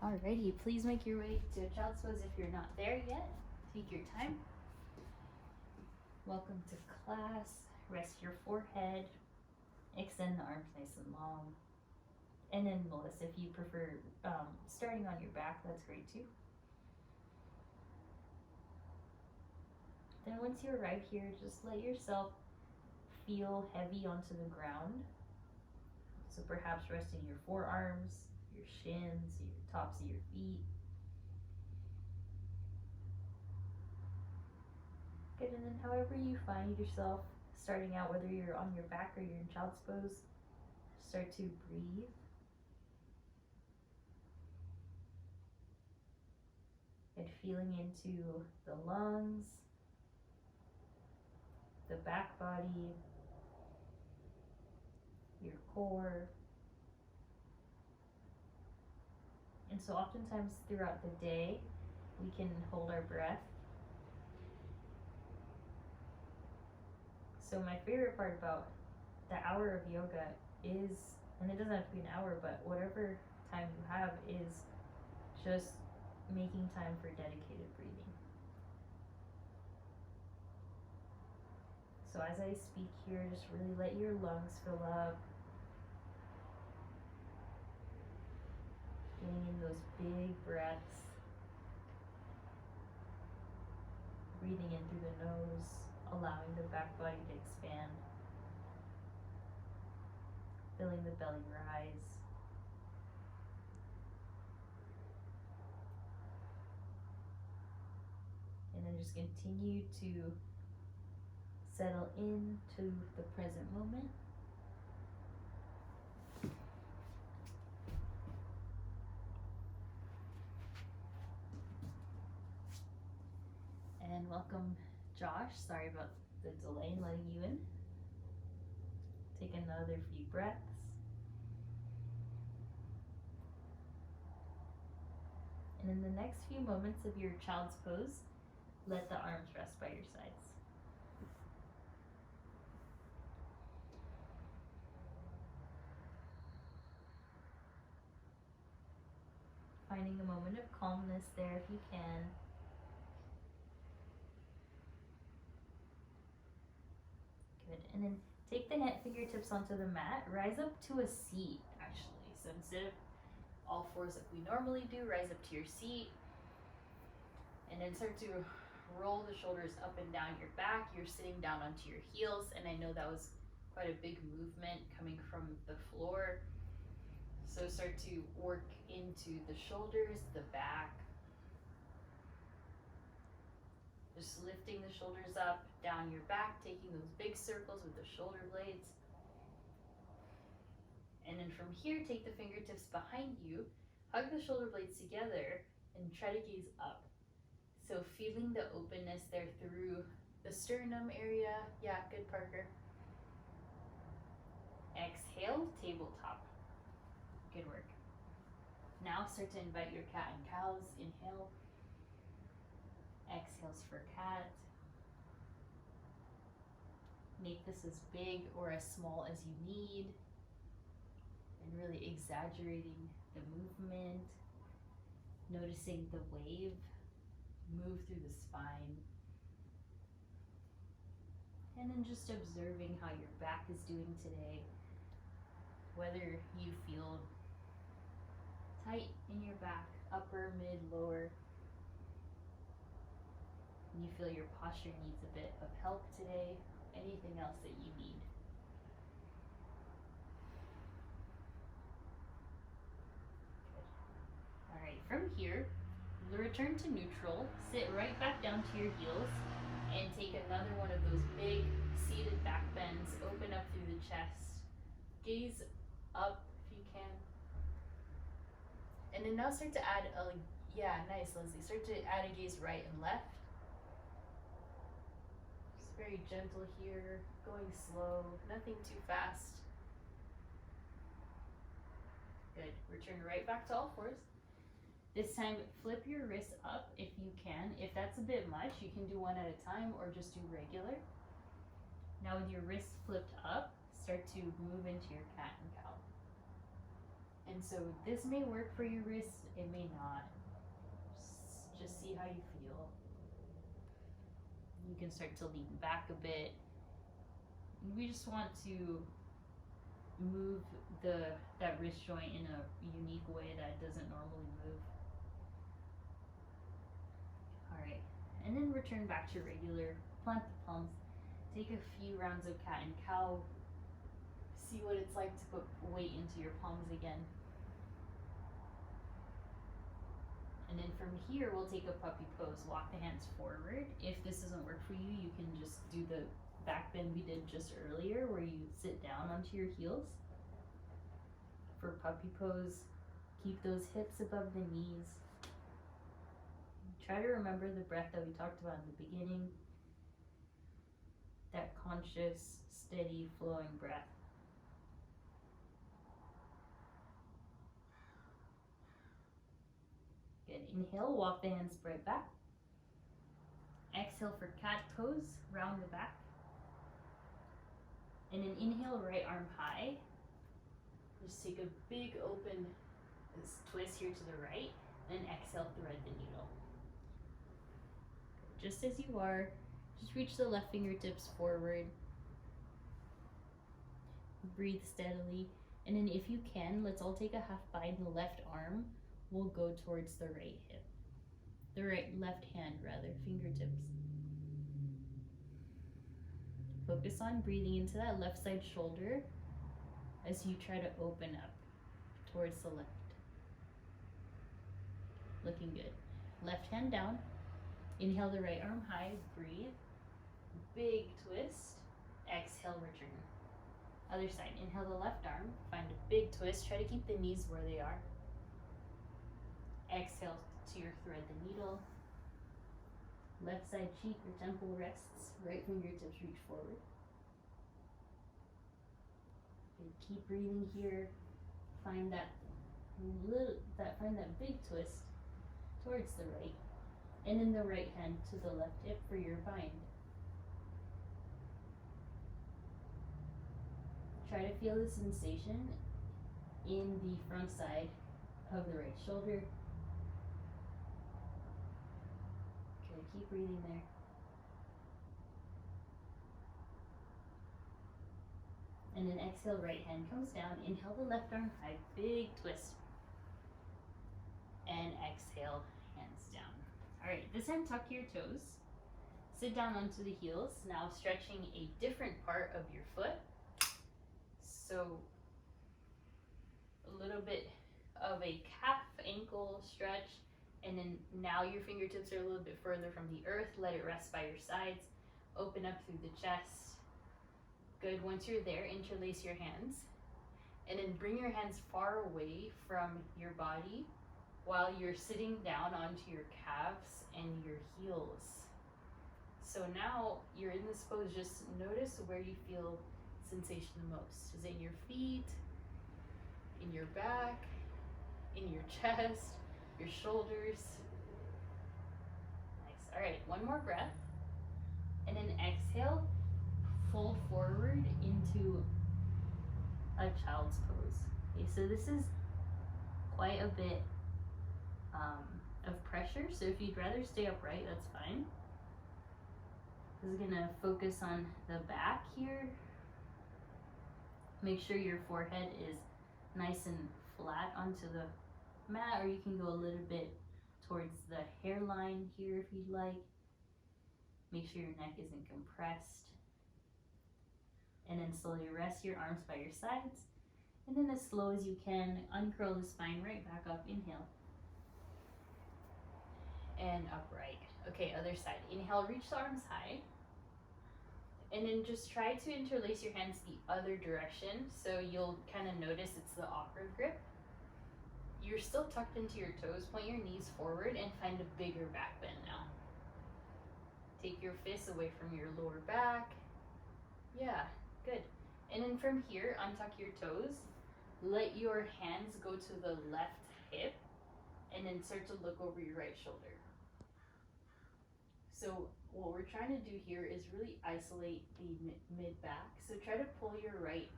Alrighty, please make your way to child's pose if you're not there yet. Take your time. Welcome to class. Rest your forehead. Extend the arms nice and long. And then Melissa, if you prefer starting on your back, that's great too. Then once you arrive here, just let yourself feel heavy onto the ground. So perhaps resting your forearms, your shins, your tops of your feet. Good, and then however you find yourself starting out, whether you're on your back or you're in child's pose, start to breathe. And feeling into the lungs, the back body, your core. And so oftentimes throughout the day, we can hold our breath. So my favorite part about the hour of yoga is, and it doesn't have to be an hour, but whatever time you have, is just making time for dedicated breathing. So as I speak here, just really let your lungs fill up. Getting in those big breaths. Breathing in through the nose, allowing the back body to expand. Feeling the belly rise. And then just continue to settle into the present moment. And welcome, Josh. Sorry about the delay in letting you in. Take another few breaths. And in the next few moments of your child's pose, let the arms rest by your sides. Finding a moment of calmness there if you can. Good, and then take the fingertips onto the mat, rise up to a seat actually. So instead of all fours like we normally do, rise up to your seat. And then start to roll the shoulders up and down your back. You're sitting down onto your heels, and I know that was quite a big movement coming from the floor. So start to work into the shoulders, the back. Just lifting the shoulders up, down your back, taking those big circles with the shoulder blades. And then from here, take the fingertips behind you, hug the shoulder blades together, and try to gaze up. So feeling the openness there through the sternum area. Yeah, good, Parker. Exhale, tabletop. Good work. Now start to invite your cat and cows. Inhale. Exhales for cat. Make this as big or as small as you need. And really exaggerating the movement. Noticing the wave move through the spine. And then just observing how your back is doing today. Whether you feel tight in your back, upper, mid, lower. And you feel your posture needs a bit of help today. Anything else that you need. Good. All right, from here, return to neutral, sit right back down to your heels, and take another one of those big seated back bends. Open up through the chest. Gaze up if you can. And then now start to add a, yeah, nice, Leslie. Start to add a gaze right and left. Just very gentle here, going slow, nothing too fast. Good. Return right back to all fours. This time, flip your wrists up if you can. If that's a bit much, you can do one at a time or just do regular. Now with your wrists flipped up, start to move into your cat and cow. And so this may work for your wrist, it may not. Just see how you feel. You can start to lean back a bit. We just want to move that wrist joint in a unique way that doesn't normally move. Alright, and then return back to regular. Plant the palms. Take a few rounds of cat and cow. See what it's like to put weight into your palms again. And then from here, we'll take a puppy pose. Walk the hands forward. If this doesn't work for you, you can just do the back bend we did just earlier, where you sit down onto your heels. For puppy pose, keep those hips above the knees. Try to remember the breath that we talked about in the beginning. That conscious, steady, flowing breath. Good. Inhale, walk the hands spread back. Exhale for cat pose, round the back. And then inhale, right arm high. Just take a big open twist here to the right. And exhale, thread the needle. Just as you are, just reach the left fingertips forward. Breathe steadily. And then if you can, let's all take a half bind. The left arm will go towards the right hip. Left hand rather, fingertips. Focus on breathing into that left side shoulder as you try to open up towards the left. Looking good. Left hand down. Inhale the right arm high, breathe. Big twist. Exhale, return. Other side. Inhale the left arm, find a big twist. Try to keep the knees where they are. Exhale to your thread the needle. Left side cheek or temple rests. Right fingertips reach forward. Okay, keep breathing here. Find that big twist towards the right. And then the right hand to the left hip for your bind. Try to feel the sensation in the front side of the right shoulder. Okay, keep breathing there. And then exhale, right hand comes down. Inhale the left arm high, big twist. And exhale, hands down. All right, this time tuck your toes. Sit down onto the heels. Now stretching a different part of your foot. So a little bit of a calf ankle stretch, and then now your fingertips are a little bit further from the earth. Let it rest by your sides. Open up through the chest. Good. Once you're there, interlace your hands, and then bring your hands far away from your body while you're sitting down onto your calves and your heels. So now you're in this pose. Just notice where you feel sensation the most. Is it in your feet, in your back, in your chest, your shoulders? Nice. All right, one more breath. And then exhale, fold forward into a child's pose. Okay, so this is quite a bit of pressure. So if you'd rather stay upright, that's fine. This is gonna focus on the back here. Make sure your forehead is nice and flat onto the mat, or you can go a little bit towards the hairline here if you'd like. Make sure your neck isn't compressed. And then slowly rest your arms by your sides. And then as slow as you can, uncurl the spine right back up. Inhale. And upright. Okay, other side. Inhale, reach the arms high. And then just try to interlace your hands the other direction, so you'll kind of notice it's the awkward grip. You're still tucked into your toes. Point your knees forward and find a bigger back bend now. Take your fists away from your lower back. Yeah, good. And then from here, untuck your toes. Let your hands go to the left hip, and then start to look over your right shoulder. So what we're trying to do here is really isolate the mid back. So try to pull your right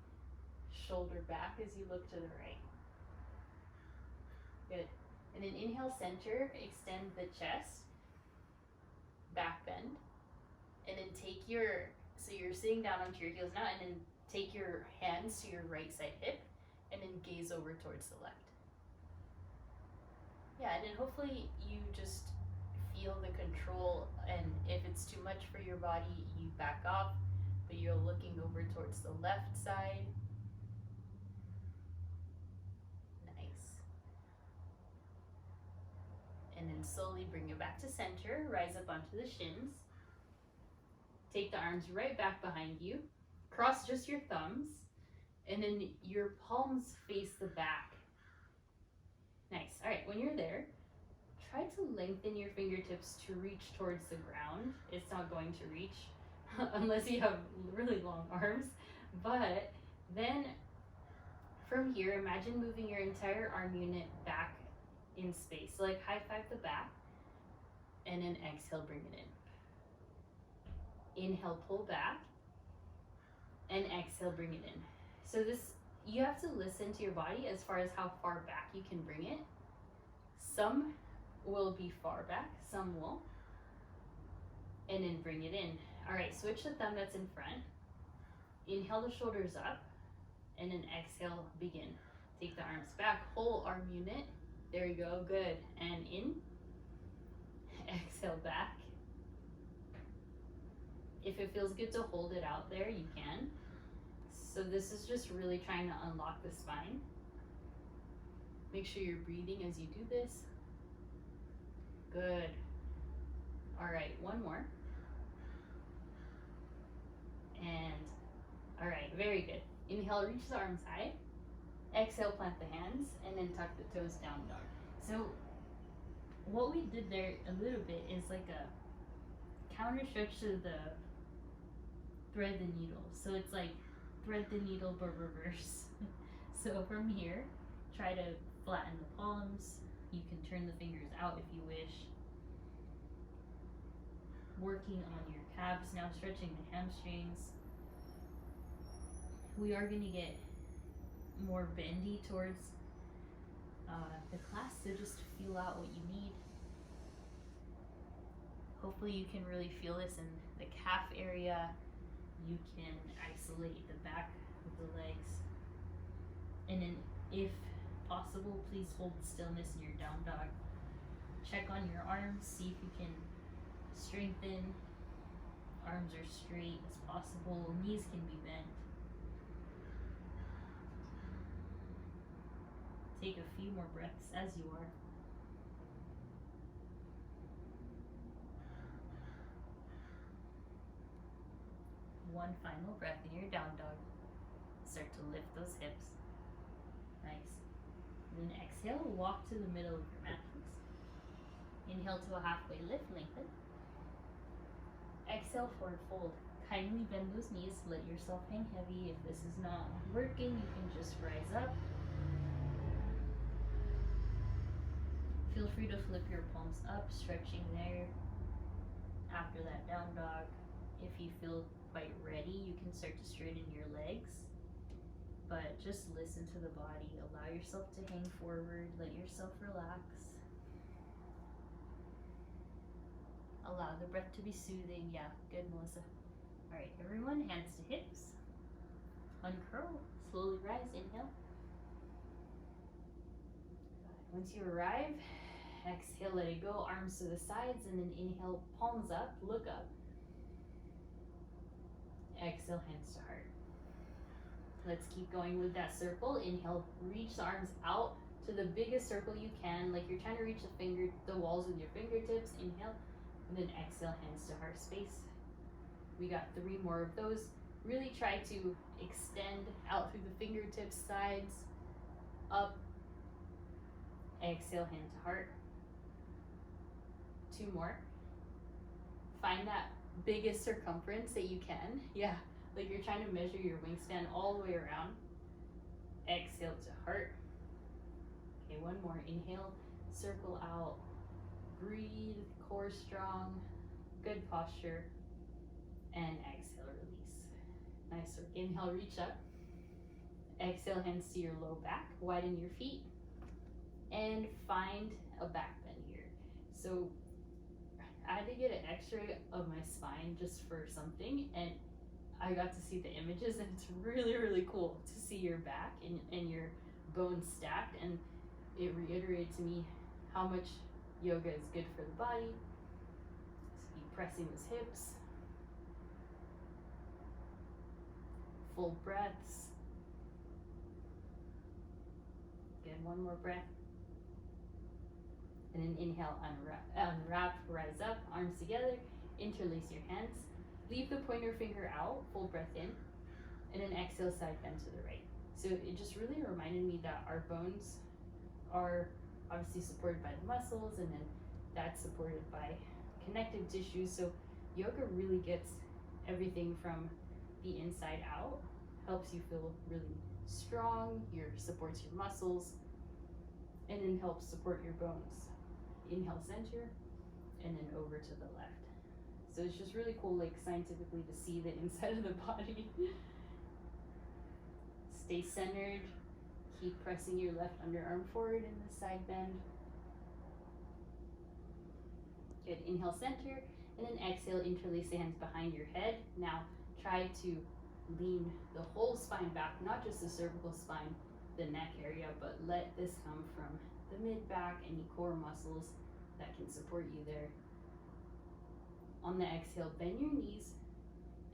shoulder back as you look to the right. Good. And then inhale, center, extend the chest, back bend. And then take so you're sitting down onto your heels now, and then take your hands to your right side hip, and then gaze over towards the left. Yeah, and then hopefully you just feel the control, and if it's too much for your body, you back off, but you're looking over towards the left side. Nice. And then slowly bring it back to center, rise up onto the shins. Take the arms right back behind you, cross just your thumbs, and then your palms face the back. Nice. All right, when you're there, try to lengthen your fingertips to reach towards the ground. It's not going to reach unless you have really long arms. But then from here, imagine moving your entire arm unit back in space. So like high five the back, and then exhale, bring it in. Inhale, pull back, and exhale, bring it in. So you have to listen to your body as far as how far back you can bring it. Some will be far back, some won't. And then bring it in. All right, switch the thumb that's in front. Inhale the shoulders up, and then exhale, begin. Take the arms back, whole arm unit. There you go, good. And in, exhale back. If it feels good to hold it out there, you can. So this is just really trying to unlock the spine. Make sure you're breathing as you do this. Good. All right, one more. And, all right, very good. Inhale, reach the arms high. Exhale, plant the hands, and then tuck the toes, down dog. So what we did there a little bit is like a counter stretch to the thread the needle. So it's like thread the needle but reverse. So from here, try to flatten the palms. You can turn the fingers out if you wish. Working on your calves now, stretching the hamstrings. We are going to get more bendy towards the class, so just feel out what you need. Hopefully you can really feel this in the calf area. You can isolate the back of the legs. And then if possible, please hold stillness in your down dog. Check on your arms, see if you can strengthen. Arms are straight as possible, knees can be bent. Take a few more breaths as you are. One final breath in your down dog. Start to lift those hips. Nice. Then exhale, walk to the middle of your mat. Inhale to a halfway lift, lengthen. Exhale, forward fold. Kindly bend those knees, let yourself hang heavy. If this is not working, you can just rise up. Feel free to flip your palms up, stretching there. After that down dog, if you feel quite ready, you can start to straighten your legs. But just listen to the body. Allow yourself to hang forward. Let yourself relax. Allow the breath to be soothing. Yeah, good, Melissa. All right, everyone, hands to hips. Uncurl. Slowly rise. Inhale. Once you arrive, exhale, let it go. Arms to the sides, and then inhale, palms up, look up. Exhale, hands to heart. Let's keep going with that circle. Inhale, reach the arms out to the biggest circle you can, like you're trying to reach the walls with your fingertips. Inhale, and then exhale, hands to heart space. We got 3 more of those. Really try to extend out through the fingertips, sides, up. Exhale, hand to heart. 2 more. Find that biggest circumference that you can. Yeah, like you're trying to measure your wingspan all the way around. Exhale to heart. Okay, 1 more. Inhale, circle out. Breathe, core strong. Good posture. And exhale, release. Nice work. Inhale, reach up. Exhale, hands to your low back. Widen your feet. and find a back bend here. So I had to get an x-ray of my spine just for something, and I got to see the images, and it's really, really cool to see your back and your bones stacked, and it reiterated to me how much yoga is good for the body. So keep pressing those hips. Full breaths. Good, one more breath. And then inhale, unwrap, rise up, arms together, interlace your hands. Leave the pointer finger out, full breath in, and then exhale, side bend to the right. So it just really reminded me that our bones are obviously supported by the muscles, and then that's supported by connective tissue. So yoga really gets everything from the inside out, helps you feel really strong, supports your muscles, and then helps support your bones. Inhale, center, and then over to the left. So it's just really cool, like scientifically, to see the inside of the body. Stay centered. Keep pressing your left underarm forward in the side bend. Good. Inhale, center, and then exhale, interlace the hands behind your head. Now try to lean the whole spine back, not just the cervical spine, the neck area, but let this come from the mid-back, any core muscles that can support you there. On the exhale, bend your knees,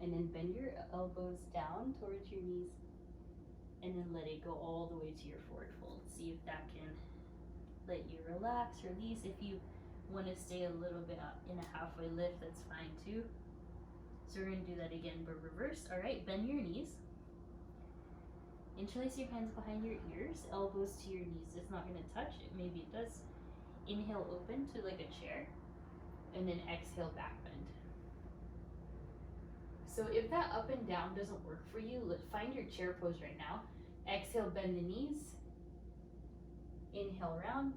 and then bend your elbows down towards your knees, and then let it go all the way to your forward fold. See if that can let you relax, release. If you want to stay a little bit in a halfway lift, that's fine too. So we're going to do that again, but reverse. All right, bend your knees. Interlace your hands behind your ears, elbows to your knees. It's not going to touch. Maybe it does. Inhale, open to like a chair, and then exhale, back bend. So if that up and down doesn't work for you, find your chair pose right now. Exhale, bend the knees. Inhale, round,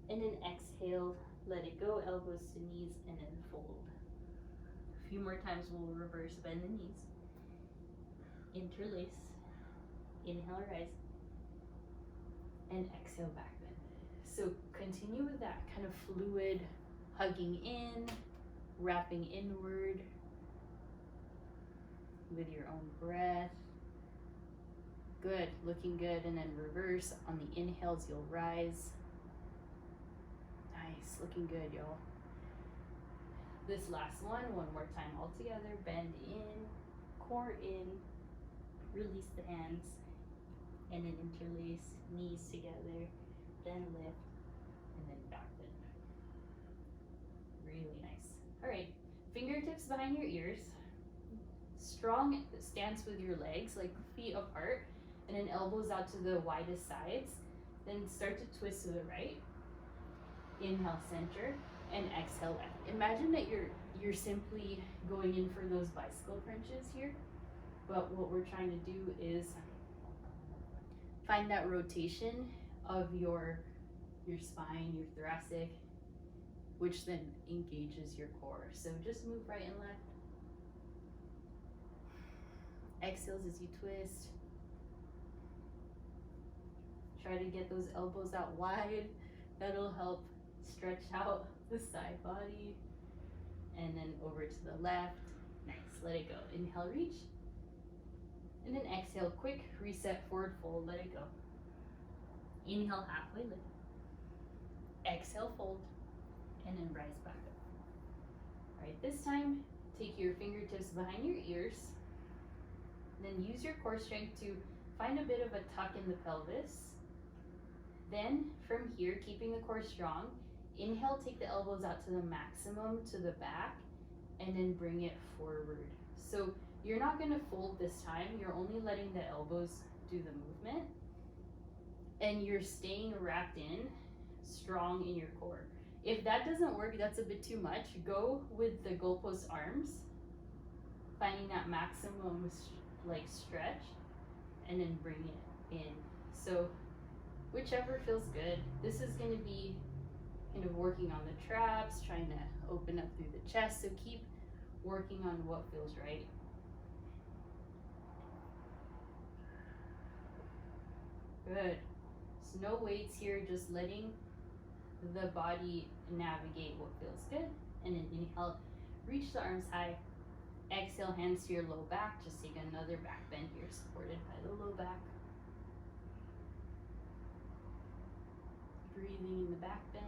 and then exhale, let it go, elbows to knees, and then fold. A few more times, we'll reverse, bend the knees. Interlace. Inhale, rise, and exhale, back bend. So continue with that kind of fluid hugging in, wrapping inward with your own breath. Good, looking good, and then reverse. On the inhales, you'll rise. Nice, looking good, y'all. This last one more time all together. Bend in, core in, release the hands, and then interlace, knees together, then lift, and then back bend. Really nice. All right, fingertips behind your ears. Strong stance with your legs, like feet apart, and then elbows out to the widest sides. Then start to twist to the right. Inhale, center, and exhale, left. Imagine that you're simply going in for those bicycle crunches here, but what we're trying to do is find that rotation of your spine, your thoracic, which then engages your core. So just move right and left. Exhales as you twist. Try to get those elbows out wide. That'll help stretch out the side body. And then over to the left. Nice, let it go. Inhale, reach. And then exhale, quick reset, forward fold, let it go. Inhale, halfway lift. Exhale, fold, and then rise back up. All right, this time, take your fingertips behind your ears. Then use your core strength to find a bit of a tuck in the pelvis. Then from here, keeping the core strong, inhale, take the elbows out to the maximum to the back, and then bring it forward. So you're not gonna fold this time, you're only letting the elbows do the movement, and you're staying wrapped in, strong in your core. If that doesn't work, that's a bit too much, go with the goalpost arms, finding that maximum stretch, and then bring it in. So whichever feels good. This is going to be kind of working on the traps, trying to open up through the chest, so keep working on what feels right. Good. So no weights here, just letting the body navigate what feels good. And then inhale, reach the arms high. Exhale, hands to your low back. Just take another back bend here, supported by the low back. Breathing in the back bend.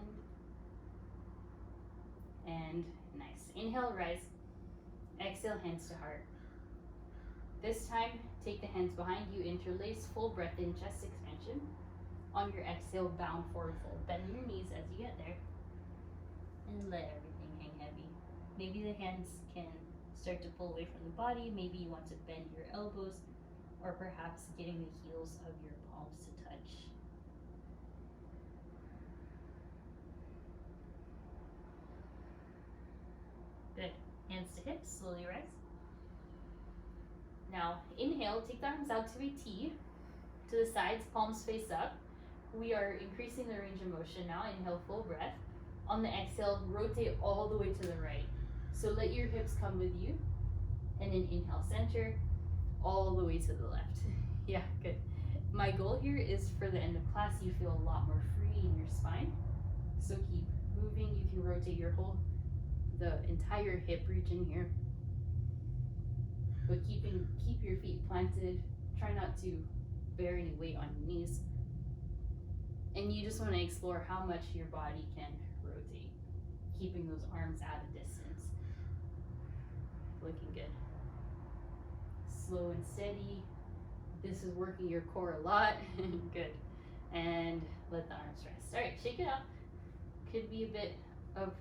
And nice. Inhale, rise. Exhale, hands to heart. This time, take the hands behind you, interlace, full breath in, chest expansion. On your exhale, bound forward fold. Bend your knees as you get there. And let everything hang heavy. Maybe the hands can start to pull away from the body. Maybe you want to bend your elbows, or perhaps getting the heels of your palms to touch. Good. Hands to hips, slowly rise. Now, inhale, take the arms out to a T, to the sides, palms face up. We are increasing the range of motion now. Inhale, full breath. On the exhale, rotate all the way to the right. So let your hips come with you. And then inhale, center, all the way to the left. Yeah, good. My goal here is for the end of class, you feel a lot more free in your spine. So keep moving. You can rotate the entire hip region here. But keep your feet planted. Try not to bear any weight on your knees. And you just want to explore how much your body can rotate, keeping those arms at a distance. Looking good. Slow and steady. This is working your core a lot. Good. And let the arms rest. All right, shake it out. Could be a bit of,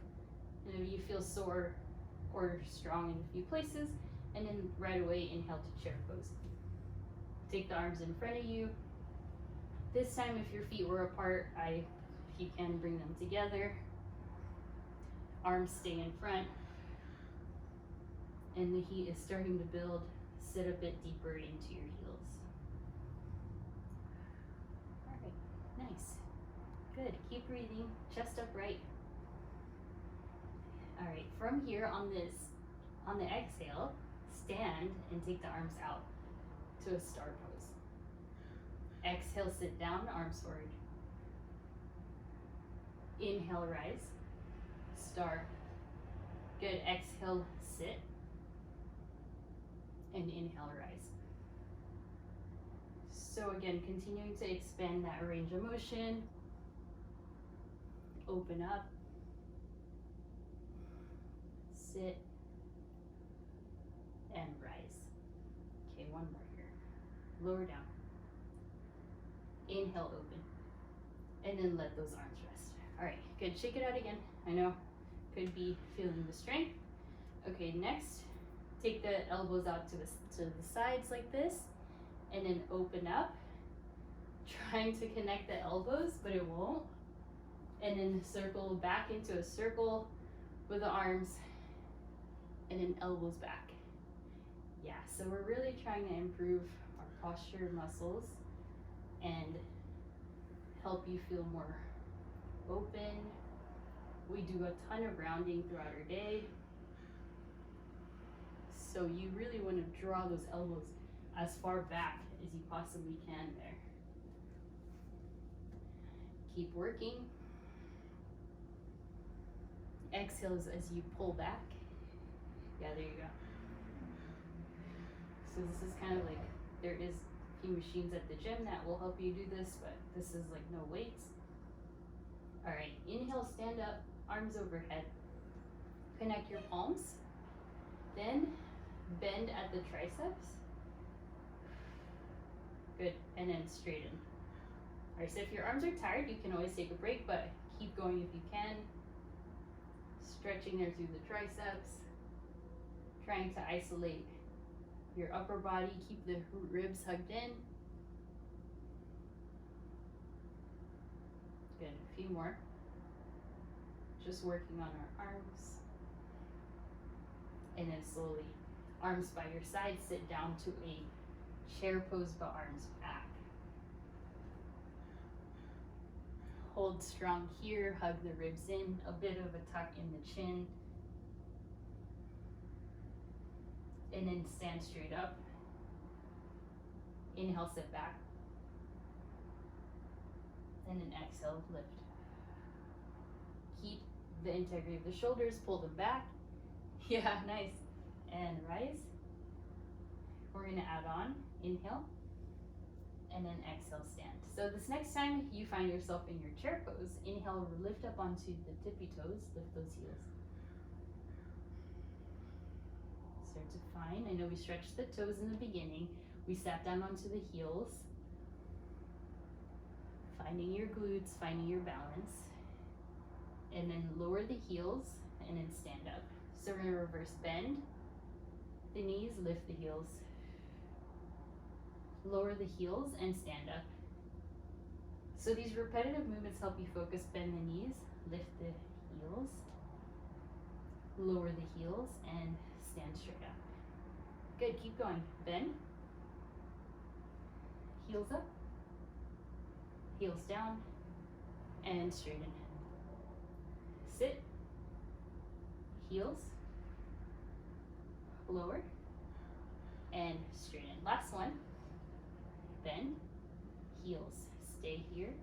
you feel sore or strong in a few places. And then right away, inhale to chair pose. Take the arms in front of you. This time, if your feet were apart, if you can, bring them together. Arms stay in front. And the heat is starting to build. Sit a bit deeper into your heels. All right, nice. Good, keep breathing, chest upright. All right, from here on the exhale, stand and take the arms out to a star pose. Exhale, sit down, arms forward. Inhale, rise, star. Good, exhale, sit. And inhale, rise. So again, continuing to expand that range of motion. Open up. Sit. And rise. Okay, one more here. Lower down. Inhale, open. And then let those arms rest. All right, good. Shake it out again. I know, could be feeling the strength. Okay, next, take the elbows out to the sides like this, and then open up, trying to connect the elbows, but it won't. And then circle back into a circle with the arms, and then elbows back. Yeah, so we're really trying to improve our posture muscles and help you feel more open. We do a ton of rounding throughout our day. So you really want to draw those elbows as far back as you possibly can there. Keep working. Exhale as you pull back. Yeah, there you go. So this is kind of like, there is a few machines at the gym that will help you do this, but this is like no weights. All right, inhale, stand up, arms overhead. Connect your palms. Then bend at the triceps. Good, and then straighten. All right, so if your arms are tired, you can always take a break, but keep going if you can. Stretching there through the triceps. Trying to isolate your upper body, keep the ribs hugged in. Good, a few more. Just working on our arms. And then slowly, arms by your side, sit down to a chair pose, but arms back. Hold strong here, hug the ribs in, a bit of a tuck in the chin. And then stand straight up. Inhale, sit back. And then exhale, lift. Keep the integrity of the shoulders, pull them back. Yeah, nice. And rise. We're gonna add on, inhale, and then exhale, stand. So this next time you find yourself in your chair pose, inhale, lift up onto the tippy toes, lift those heels. Start to find, I know we stretched the toes in the beginning, we sat down onto the heels, finding your glutes, finding your balance, and then lower the heels, and then stand up. So we're gonna reverse bend the knees, lift the heels, lower the heels, and stand up. So these repetitive movements help you focus, bend the knees, lift the heels, lower the heels, and stand straight up. Good, keep going. Bend, heels up, heels down, and straighten. Sit, heels, lower, and straighten. Last one. Bend, heels, stay here.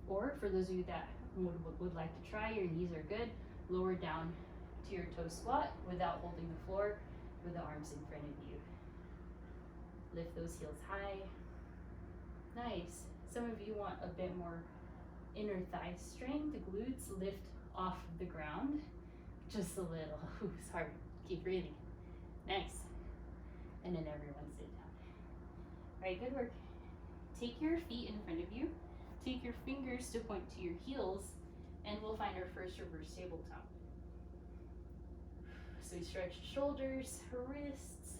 Or for those of you that would like to try, your knees are good, lower down to your toe squat without holding the floor with the arms in front of you. Lift those heels high. Nice. Some of you want a bit more inner thigh strength. The glutes lift off the ground just a little. Ooh, it's hard. Keep breathing. Nice. And then everyone sit down. All right, good work. Take your feet in front of you. Take your fingers to point to your heels, and we'll find our first reverse tabletop. So we stretch shoulders, wrists,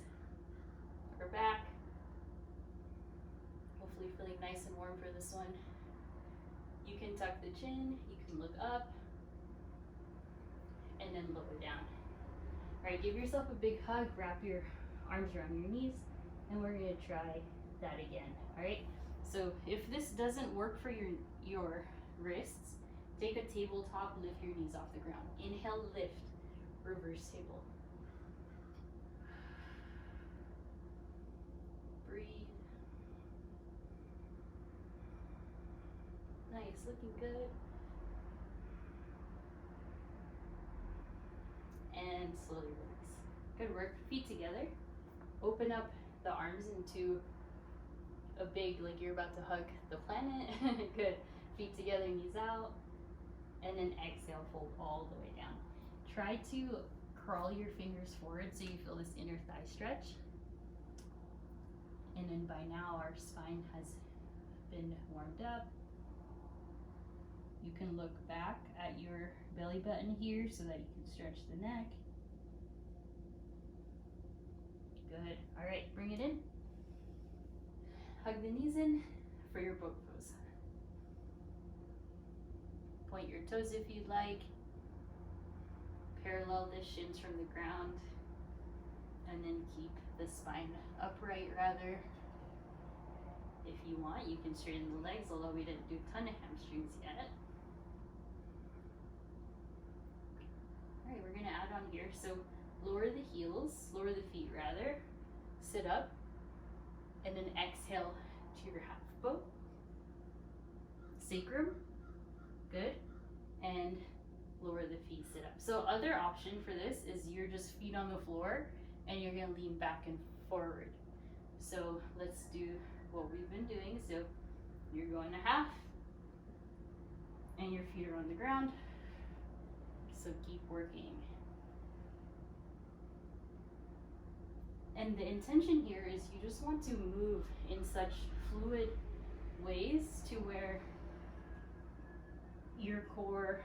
our back. Hopefully feeling nice and warm for this one. You can tuck the chin, you can look up, and then lower down. All right, give yourself a big hug, wrap your arms around your knees, and we're gonna try that again, all right? So if this doesn't work for your wrists, take a tabletop, lift your knees off the ground. Inhale, lift, reverse table. Breathe. Nice, looking good. And slowly release. Good work, feet together. Open up the arms into a big, like you're about to hug the planet. Good. Feet together, knees out. And then exhale, fold all the way down. Try to crawl your fingers forward so you feel this inner thigh stretch. And then by now our spine has been warmed up. You can look back at your belly button here so that you can stretch the neck. Good. All right, bring it in. Hug the knees in for your boat pose. Point your toes if you'd like. Parallel the shins from the ground. And then keep the spine upright rather. If you want, you can straighten the legs, although we didn't do a ton of hamstrings yet. All right, we're gonna add on here. So lower the heels, lower the feet rather. Sit up. And then exhale to your half boat. Sacrum, good. And lower the feet, sit up. So other option for this is you're just feet on the floor and you're gonna lean back and forward. So let's do what we've been doing. So you're going to half and your feet are on the ground. So keep working. And the intention here is you just want to move in such fluid ways to where your core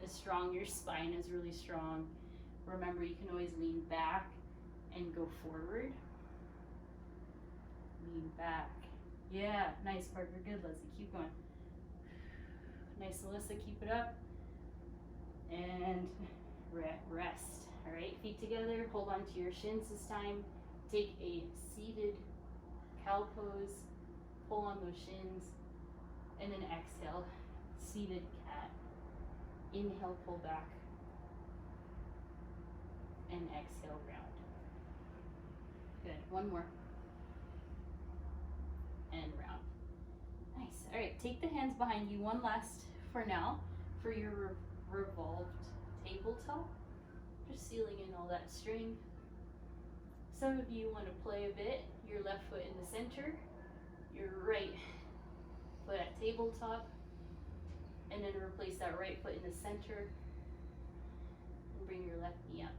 is strong, your spine is really strong. Remember, you can always lean back and go forward. Lean back. Yeah, nice, Parker. Good, Leslie. Keep going. Nice, Alyssa. Keep it up. And rest. All right, feet together. Hold on to your shins this time. Take a seated cow pose, pull on those shins, and then exhale, seated cat. Inhale, pull back, and exhale, round. Good, one more. And round. Nice. All right, take the hands behind you. One last for now for your revolved tabletop. Just sealing in all that string. Some of you want to play a bit. Your left foot in the center, your right foot at tabletop, and then replace that right foot in the center and bring your left knee up.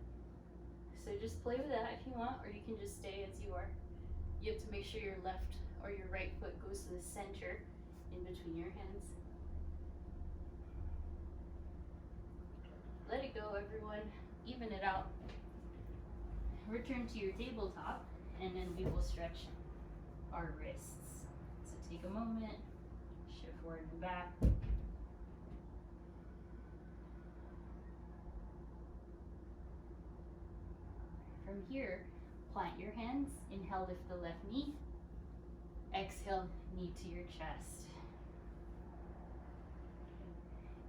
So just play with that if you want, or you can just stay as you are. You have to make sure your left or your right foot goes to the center in between your hands. Let it go, everyone. Even it out. Return to your tabletop, and then we will stretch our wrists. So take a moment, shift forward and back. From here, plant your hands. Inhale, lift the left knee. Exhale, knee to your chest.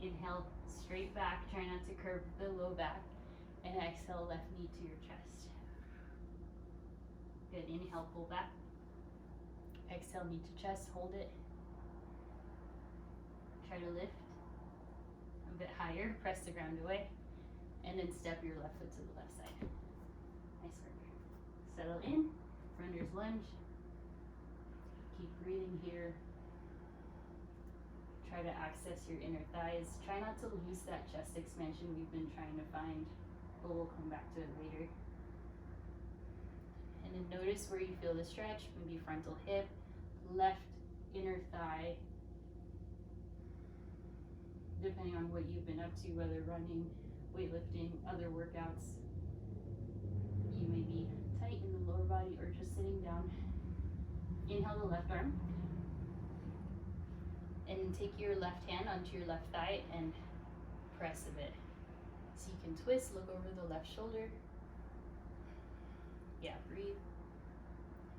Inhale, straight back. Try not to curve the low back. And exhale, left knee to your chest. Good. Inhale, pull back. Exhale, knee to chest. Hold it. Try to lift a bit higher. Press the ground away. And then step your left foot to the left side. Nice work. Settle in. Runner's lunge. Keep breathing here. Try to access your inner thighs. Try not to lose that chest expansion we've been trying to find, but we'll come back to it later. And then notice where you feel the stretch, maybe frontal hip, left inner thigh, depending on what you've been up to, whether running, weightlifting, other workouts. You may be tight in the lower body or just sitting down. Inhale the left arm. And take your left hand onto your left thigh and press a bit. So you can twist, look over the left shoulder. Yeah, breathe.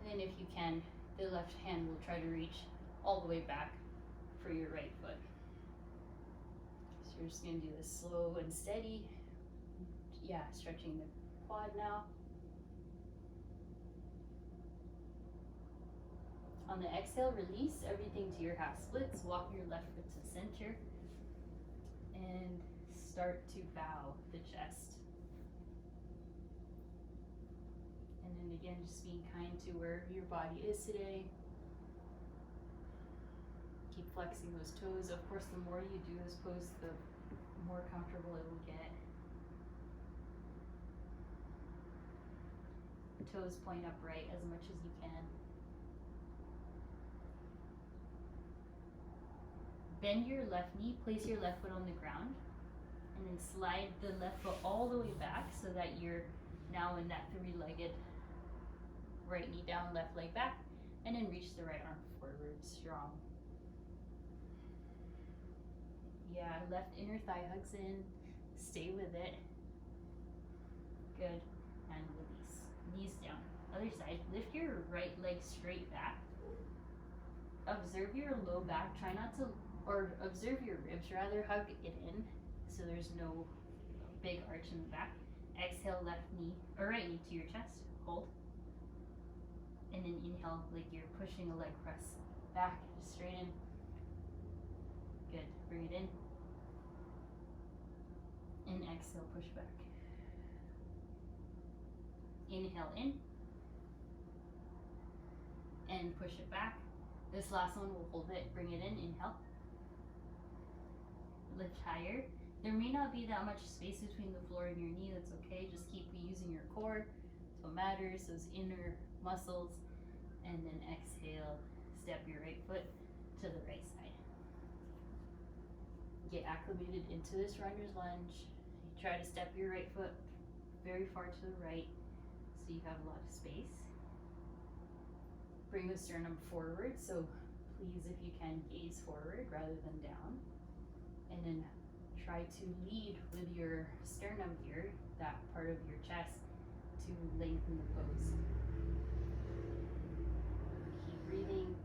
And then if you can, the left hand will try to reach all the way back for your right foot. So you're just gonna do this slow and steady. Yeah, stretching the quad now. On the exhale, release everything to your half splits. Walk your left foot to center. And start to bow the chest. And then again, just being kind to wherever your body is today. Keep flexing those toes. Of course, the more you do this pose, the more comfortable it will get. Toes point upright as much as you can. Bend your left knee, place your left foot on the ground, and then slide the left foot all the way back so that you're now in that three-legged right knee down, left leg back, and then reach the right arm forward, strong. Yeah, left inner thigh hugs in, stay with it. Good, and release. Knees down. Other side, lift your right leg straight back. Observe your low back, try not to, or observe your ribs, rather hug it in so there's no big arch in the back. Exhale, left knee, or right knee to your chest, hold. And then inhale like you're pushing a leg press back, just straighten. Good, bring it in. And exhale, push back. Inhale in. And push it back. This last one, we'll hold it, bring it in, inhale. Lift higher. There may not be that much space between the floor and your knee, that's okay. Just keep using your core. That's what matters, those inner muscles. And then exhale, step your right foot to the right side. Get acclimated into this runner's lunge. Try to step your right foot very far to the right so you have a lot of space. Bring the sternum forward, so please, if you can, gaze forward rather than down. And then try to lead with your sternum here, that part of your chest, to lengthen the pose. Keep breathing.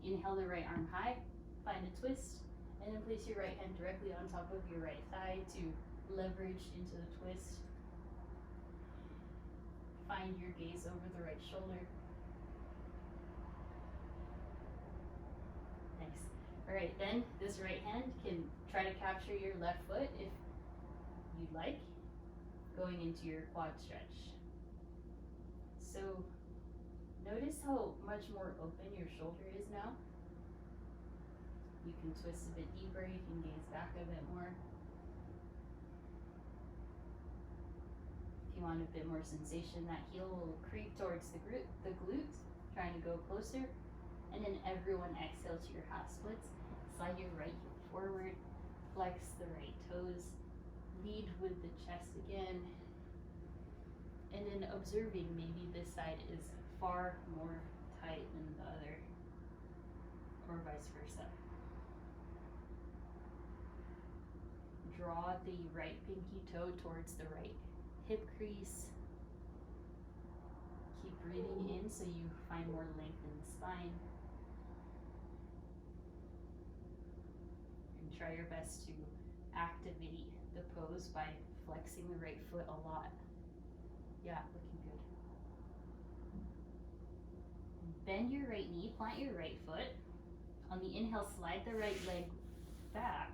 Inhale the right arm high, find a twist, and then place your right hand directly on top of your right thigh to leverage into the twist. Find your gaze over the right shoulder. Alright, then this right hand can try to capture your left foot if you'd like, going into your quad stretch. So notice how much more open your shoulder is now. You can twist a bit deeper, you can gaze back a bit more. If you want a bit more sensation, that heel will creep towards the glute, trying to go closer. And then everyone exhale to your half splits. Slide your right heel forward, flex the right toes, lead with the chest again. And then observing maybe this side is far more tight than the other, or vice versa. Draw the right pinky toe towards the right hip crease. Keep breathing in so you find more length in the spine. And try your best to activate the pose by flexing the right foot a lot. Yeah, looking good. Bend your right knee, plant your right foot. On the inhale, slide the right leg back,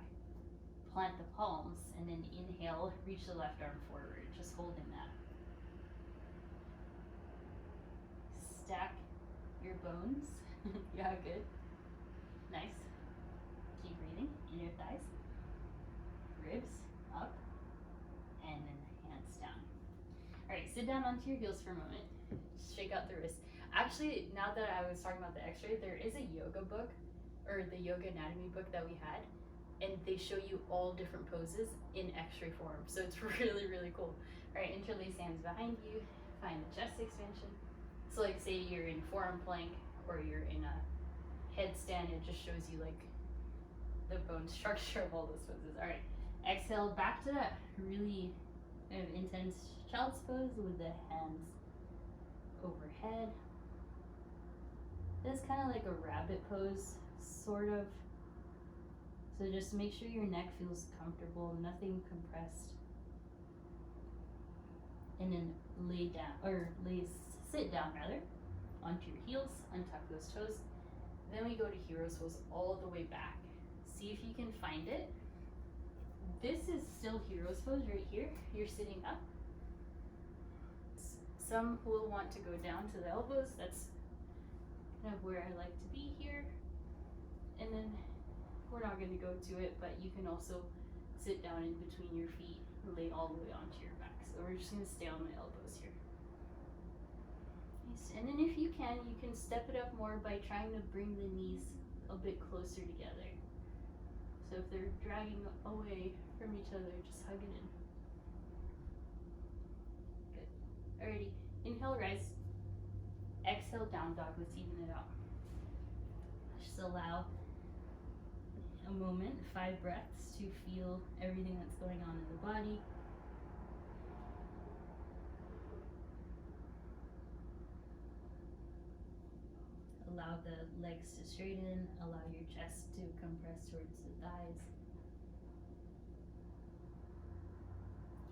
plant the palms, and then inhale, reach the left arm forward, just holding that. Stack your bones. Yeah, good. Nice. Keep breathing. Inner thighs, ribs up, and then hands down. All right, sit down onto your heels for a moment. Just shake out the wrists. Actually, now that I was talking about the x-ray, there is a yoga book, or the yoga anatomy book that we had, and they show you all different poses in x-ray form. So it's really, really cool. All right, interlace hands behind you, find the chest expansion. So like say you're in forearm plank or you're in a headstand, it just shows you like the bone structure of all those poses. All right, exhale back to that really intense child's pose with the hands overhead. This is kind of like a rabbit pose, sort of. So just make sure your neck feels comfortable, nothing compressed. And then sit down rather, onto your heels, untuck those toes. Then we go to hero's pose all the way back. See if you can find it. This is still hero's pose right here. You're sitting up. Some will want to go down to the elbows. That's kind of where I like to be here. And then we're not going to go to it, but you can also sit down in between your feet and lay all the way onto your back. So we're just going to stay on the elbows here. Nice. And then if you can step it up more by trying to bring the knees a bit closer together. So if they're dragging away from each other, just hug it in. Good. Alrighty. Inhale, rise. Exhale, down dog. Let's even it out. Just allow a moment, 5 breaths, to feel everything that's going on in the body. Allow the legs to straighten, allow your chest to compress towards the thighs.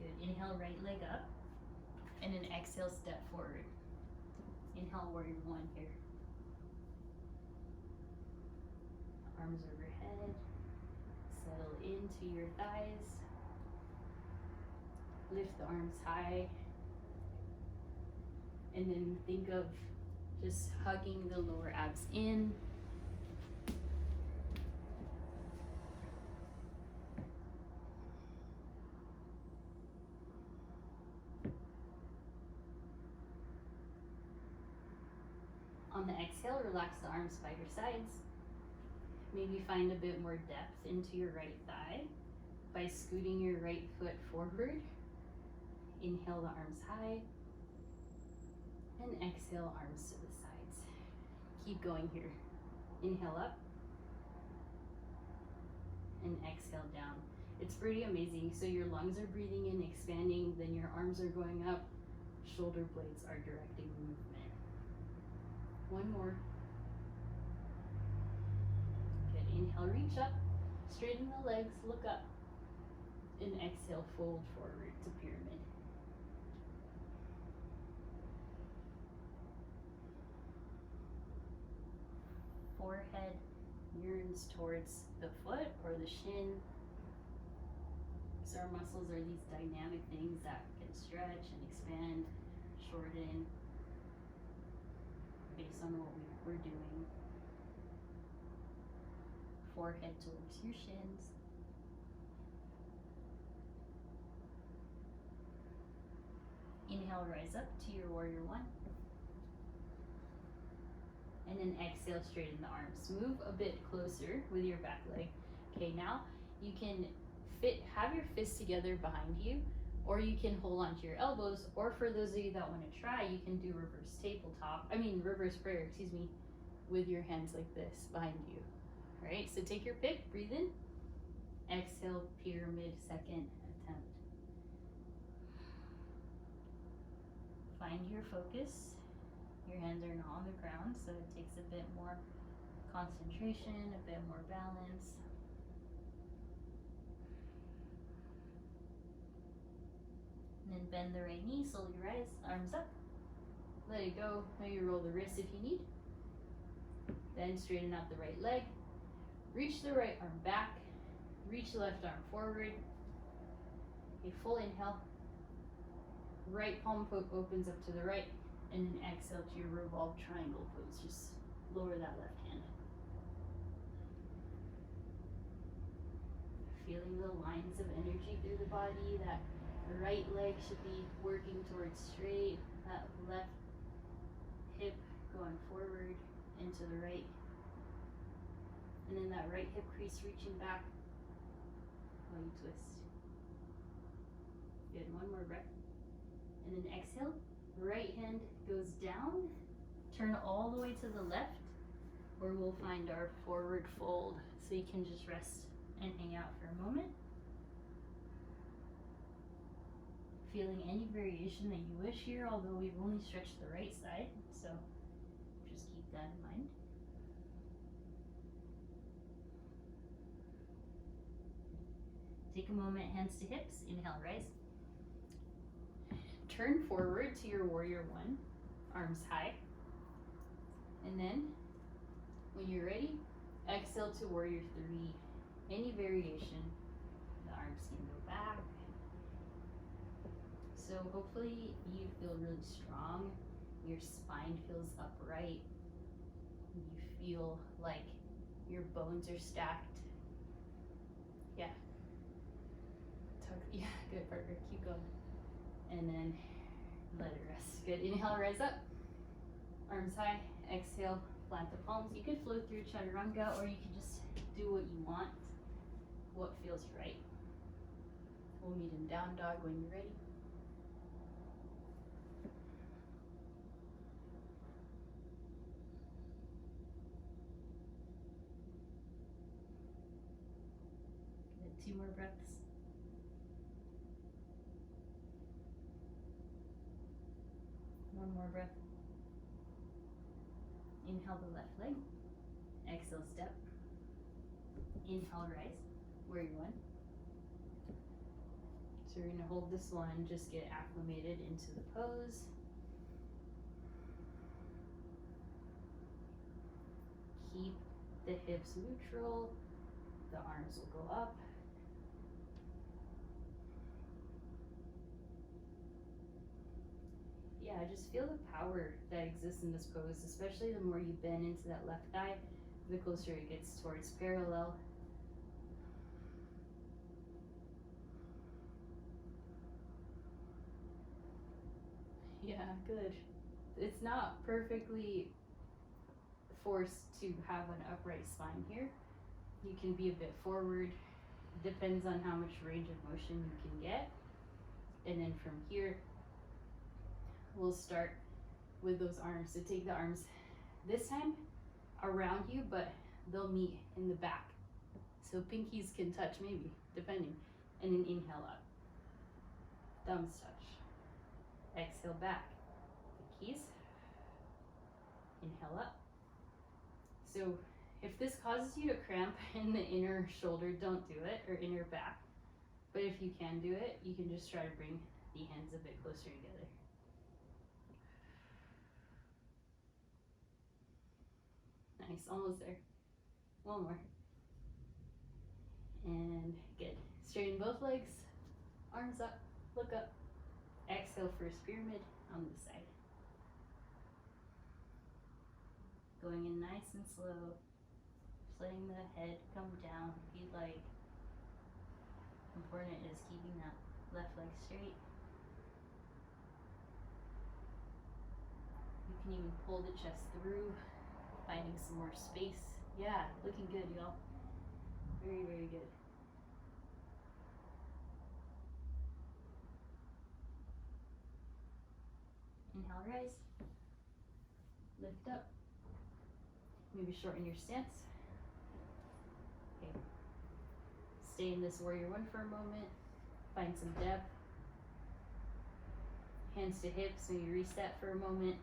Good. Inhale, right leg up, and then exhale, step forward. Inhale, warrior 1 here. Arms overhead, settle into your thighs, lift the arms high, and then think of just hugging the lower abs in. On the exhale, relax the arms by your sides. Maybe find a bit more depth into your right thigh by scooting your right foot forward. Inhale the arms high, and exhale arms to the sides. Keep going here. Inhale up, and exhale down. It's pretty amazing. So your lungs are breathing in, expanding, then your arms are going up, shoulder blades are directing movement. One more. Inhale, reach up, straighten the legs, look up, and exhale, fold forward to pyramid. Forehead yearns towards the foot or the shin. So our muscles are these dynamic things that can stretch and expand, shorten based on what we're doing. Forehead towards your shins. Inhale, rise up to your warrior one. And then exhale, straighten the arms. Move a bit closer with your back leg. Okay, now you can have your fists together behind you, or you can hold onto your elbows, or for those of you that want to try, you can do reverse prayer, excuse me, with your hands like this behind you. All right, so take your pick, breathe in, exhale, pyramid, second attempt. Find your focus. Your hands are not on the ground, so it takes a bit more concentration, a bit more balance. And then bend the right knee, slowly rise, arms up. Let it go, maybe roll the wrist if you need. Then straighten out the right leg. Reach the right arm back. Reach the left arm forward. A full inhale. Right palm opens up to the right. And then exhale to your revolved triangle pose. Just lower that left hand. Feeling the lines of energy through the body. That right leg should be working towards straight. That left hip going forward into the right. And then that right hip crease reaching back while you twist. Good, one more breath. And then exhale. Right hand goes down, turn all the way to the left, where we'll find our forward fold. So you can just rest and hang out for a moment. Feeling any variation that you wish here, although we've only stretched the right side, so just keep that in mind. Take a moment, hands to hips, inhale, rise. Turn forward to your warrior one, arms high. And then, when you're ready, exhale to warrior three. Any variation, the arms can go back. So hopefully you feel really strong. Your spine feels upright. You feel like your bones are stacked. Yeah. Yeah, good, Parker. Keep going. And then let it rest. Good. Inhale, rise up. Arms high. Exhale, plant the palms. You could flow through chaturanga, or you can just do what you want, what feels right. We'll meet in down dog when you're ready. Good. 2 more breaths. One more breath. Inhale the left leg. Exhale, step. Inhale, rise. Warrior one. So we're gonna hold this one, just get acclimated into the pose. Keep the hips neutral. The arms will go up. Yeah, just feel the power that exists in this pose, especially the more you bend into that left thigh, the closer it gets towards parallel. Yeah, good. It's not perfectly forced to have an upright spine here. You can be a bit forward, depends on how much range of motion you can get. And then from here, we'll start with those arms. So take the arms this time around you, but they'll meet in the back. So pinkies can touch maybe, depending. And then inhale up. Thumbs touch. Exhale back. Pinkies. Inhale up. So if this causes you to cramp in the inner shoulder, don't do it, or inner back. But if you can do it, you can just try to bring the hands a bit closer together. Nice, almost there. One more. And good. Straighten both legs. Arms up. Look up. Exhale, first pyramid on this side. Going in nice and slow. Just letting the head come down if you'd like. Important is keeping that left leg straight. You can even pull the chest through, finding some more space. Yeah, looking good, y'all. Very, very good. Inhale, rise. Lift up. Maybe shorten your stance. Okay. Stay in this warrior one for a moment. Find some depth. Hands to hips, maybe reset for a moment.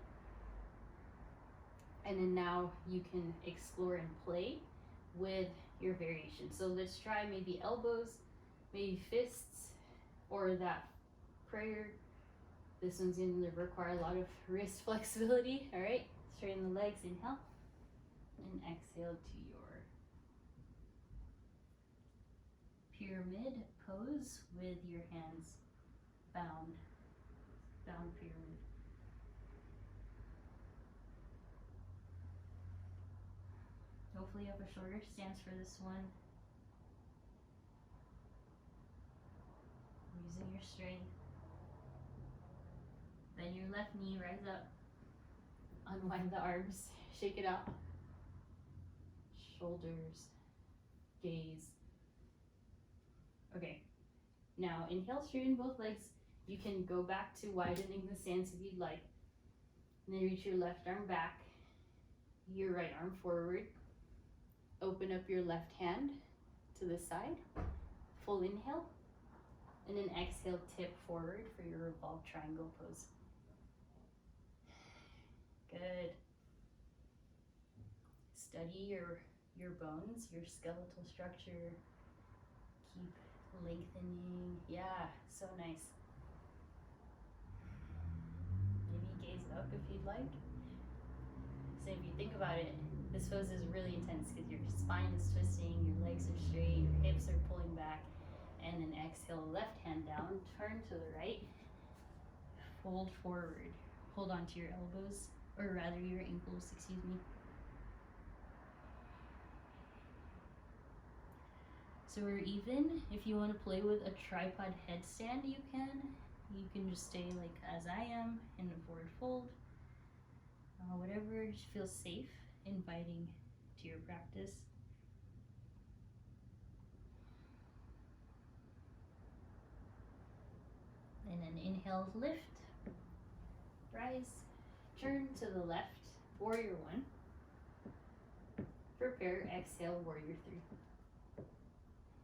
And then now you can explore and play with your variation. So let's try maybe elbows, maybe fists, or that prayer. This one's going to require a lot of wrist flexibility. All right, straighten the legs, inhale, and exhale to your pyramid pose with your hands bound pyramid. Hopefully you have a shorter stance for this one. Using your strength. Bend your left knee, rise up. Unwind the arms, shake it out. Shoulders, gaze. Okay, now inhale, straighten both legs. You can go back to widening the stance if you'd like. And then reach your left arm back, your right arm forward. Open up your left hand to the side. Full inhale. And then exhale, tip forward for your revolved triangle pose. Good. Study your bones, your skeletal structure. Keep lengthening. Yeah, so nice. Maybe gaze up if you'd like. So if you think about it, this pose is really intense because your spine is twisting, your legs are straight, your hips are pulling back, and then exhale, left hand down, turn to the right, fold forward, hold on to your elbows, or rather your ankles, excuse me. So we're even. If you want to play with a tripod headstand, you can. You can just stay like as I am in a forward fold. Whatever feels safe, inviting to your practice. And then inhale, lift, rise, turn to the left, warrior one. Prepare, exhale, warrior three.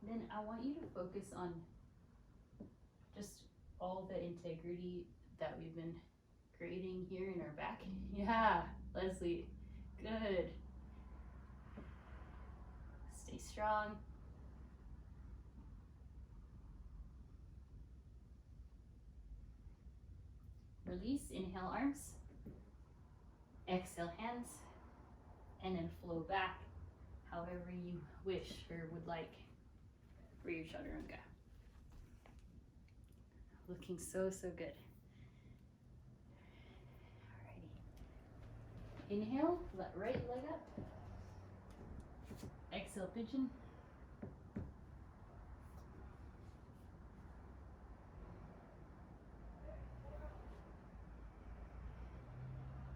Then I want you to focus on just all the integrity that we've been creating here in our back. Yeah, Leslie, good. Stay strong. Release, inhale arms, exhale hands, and then flow back however you wish or would like for your chaturanga. Looking so, so good. Alrighty. Inhale, let right leg up. Exhale, pigeon.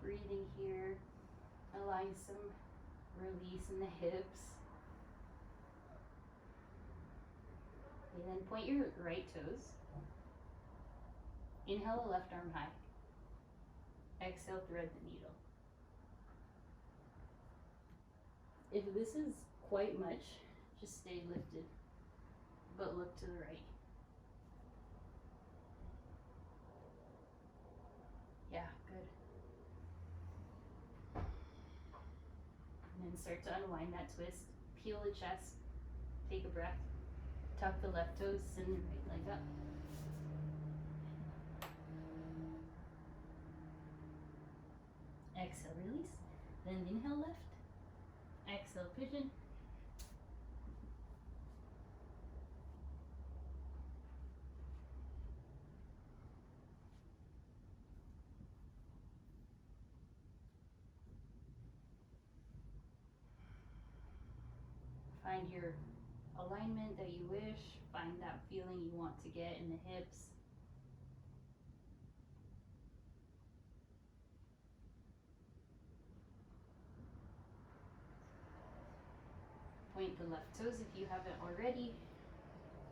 Breathing here, allowing some release in the hips. And then point your right toes. Inhale, the left arm high. Exhale, thread the needle. If this is quite much, just stay lifted, but look to the right. Yeah, good. And then start to unwind that twist. Peel the chest. Take a breath. Tuck the left toes, send the right leg up. Exhale, release. Then inhale, lift. Exhale, pigeon. find your alignment that you wish, find that feeling you want to get in the hips. Point the left toes if you haven't already.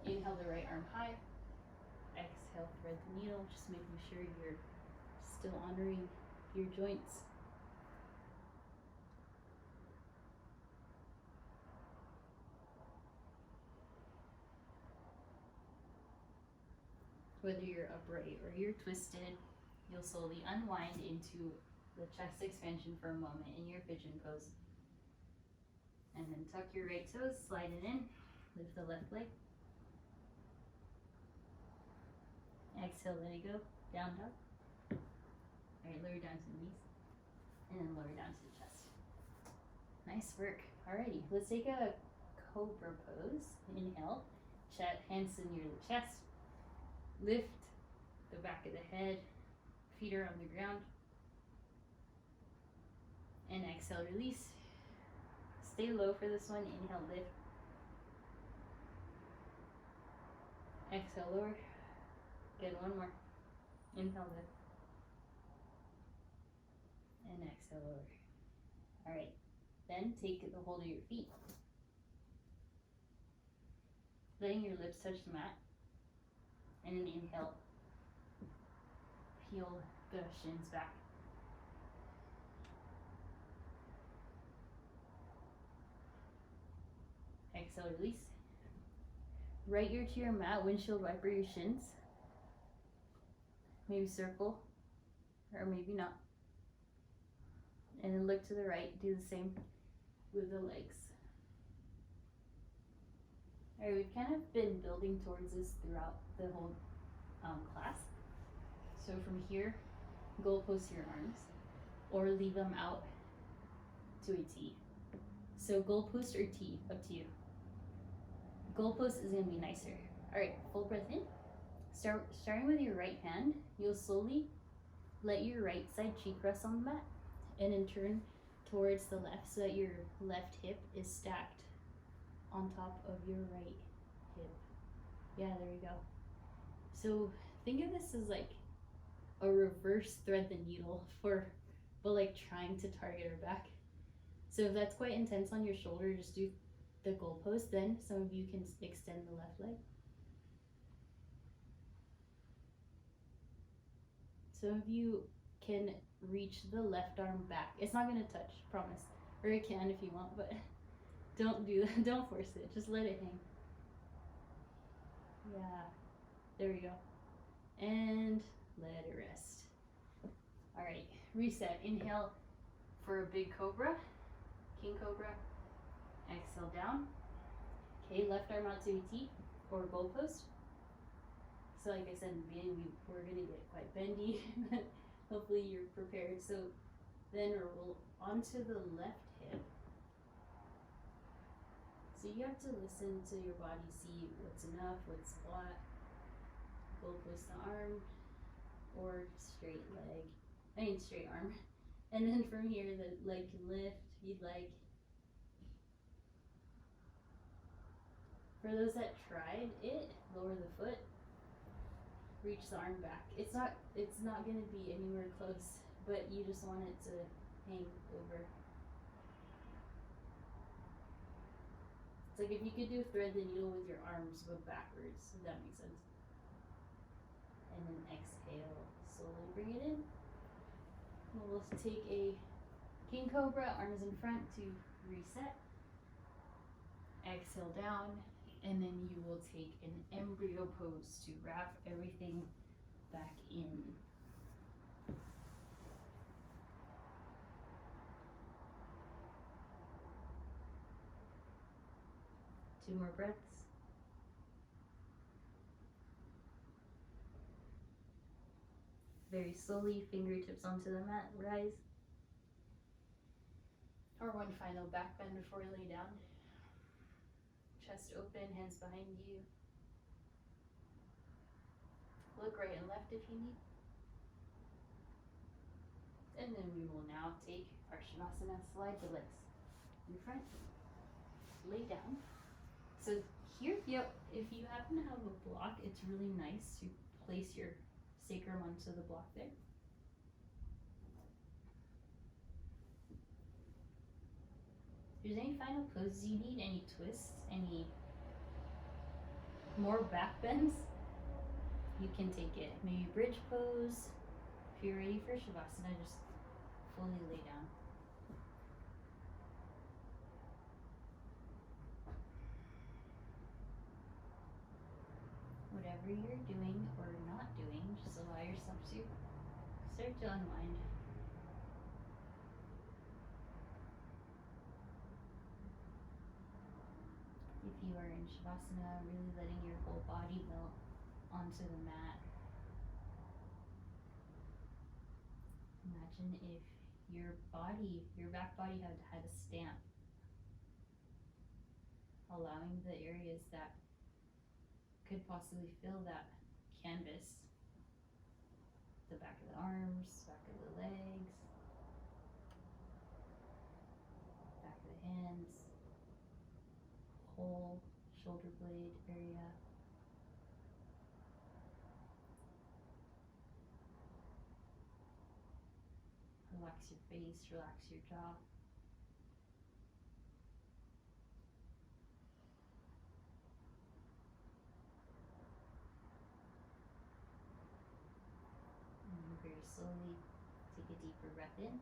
Inhale the right arm high. Exhale, thread the needle, just making sure you're still honoring your joints. Whether you're upright or you're twisted, you'll slowly unwind into the chest expansion for a moment in your pigeon pose. And then tuck your right toes, slide it in, lift the left leg. Exhale, let it go, down dog. Alright, lower down to the knees, and then lower down to the chest. Nice work. Alrighty, let's take a Cobra Pose. Inhale, hands near the chest. Lift the back of the head, feet are on the ground. And exhale, release. Stay low for this one. Inhale, lift. Exhale, lower. Good, one more. Inhale, lift. And exhale, lower. Alright, then take the hold of your feet. Letting your lips touch the mat. And then inhale. Peel the shins back. Exhale, release. Right ear to your mat, windshield wiper your shins. Maybe circle, or maybe not. And then look to the right, do the same with the legs. Alright, we've kind of been building towards this throughout the whole class. So from here, goalpost your arms, or leave them out to a T. So goalpost or T, up to you. Goalpost is going to be nicer. Alright, full breath in. Starting with your right hand, you'll slowly let your right side cheek rest on the mat, and then turn towards the left so that your left hip is stacked on top of your right hip. Yeah, there you go. So think of this as like a reverse thread the needle but like trying to target our back. So if that's quite intense on your shoulder, just do the goalpost. Then some of you can extend the left leg. Some of you can reach the left arm back. It's not going to touch, promise. Or it can if you want, but don't do that. Don't force it. Just let it hang. Yeah. There we go. And let it rest. Alright, reset. Inhale for a big cobra, king cobra. Exhale down. Okay, left arm out to a T or goalpost. So like I said in the beginning, we're going to get quite bendy, but hopefully you're prepared. So then roll onto the left hip. So you have to listen to your body, see what's enough, what's a lot. Goalpost the arm, or straight arm. And then from here, the leg can lift if you'd like. For those that tried it, lower the foot, reach the arm back. It's not going to be anywhere close, but you just want it to hang over. It's like if you could do thread the needle with your arms, but backwards, if that makes sense. And then exhale, slowly bring it in. We'll take a king cobra, arms in front to reset. Exhale down, and then you will take an embryo pose to wrap everything back in. Two more breaths. Very slowly, fingertips onto the mat, rise. Or one final back bend before you lay down. Chest open, hands behind you. Look right and left if you need. And then we will now take our Shavasana, slide the legs in front, lay down. So here, if you happen to have a block, it's really nice to place your sacrum onto the block there. If there's any final poses you need, any twists, any more back bends, you can take it. Maybe bridge pose. If you're ready for Shavasana, just fully lay down. Whatever you're doing or not doing, just allow yourself to start to unwind. If you are in Shavasana, really letting your whole body melt onto the mat. Imagine if your back body had a stamp, allowing the areas that could possibly fill that canvas, the back of the arms, back of the legs, back of the hands, whole shoulder blade area. Relax your face, relax your jaw. And very slowly take a deeper breath in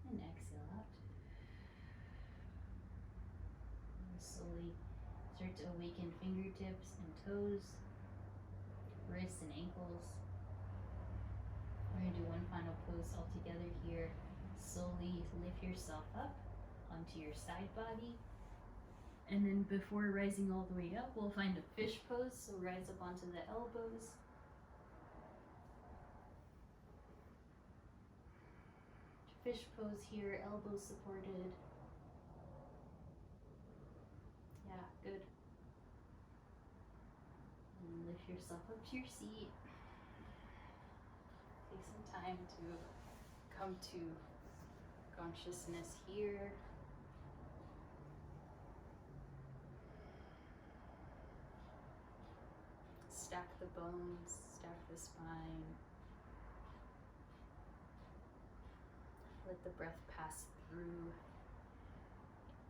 and exhale out. And slowly start to awaken fingertips and toes, wrists and ankles. We're going to do one final pose all together here. Slowly lift yourself up onto your side body. And then before rising all the way up, we'll find a fish pose. So rise up onto the elbows. Fish pose here, elbows supported. Yeah, good. And lift yourself up to your seat. Take some time to come to consciousness here. Stack the bones, stack the spine. Let the breath pass through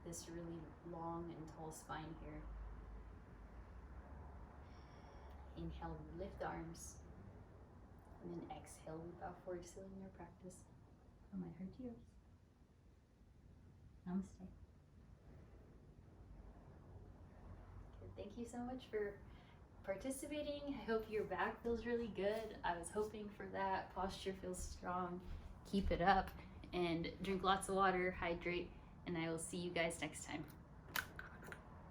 this really long and tall spine here. Inhale, lift the arms. And then exhale, we bow forward, sealing your practice. From my heart to yours. Namaste. Good. Thank you so much for participating. I hope your back feels really good. I was hoping for that. Posture feels strong. Keep it up and drink lots of water, hydrate, and I will see you guys next time.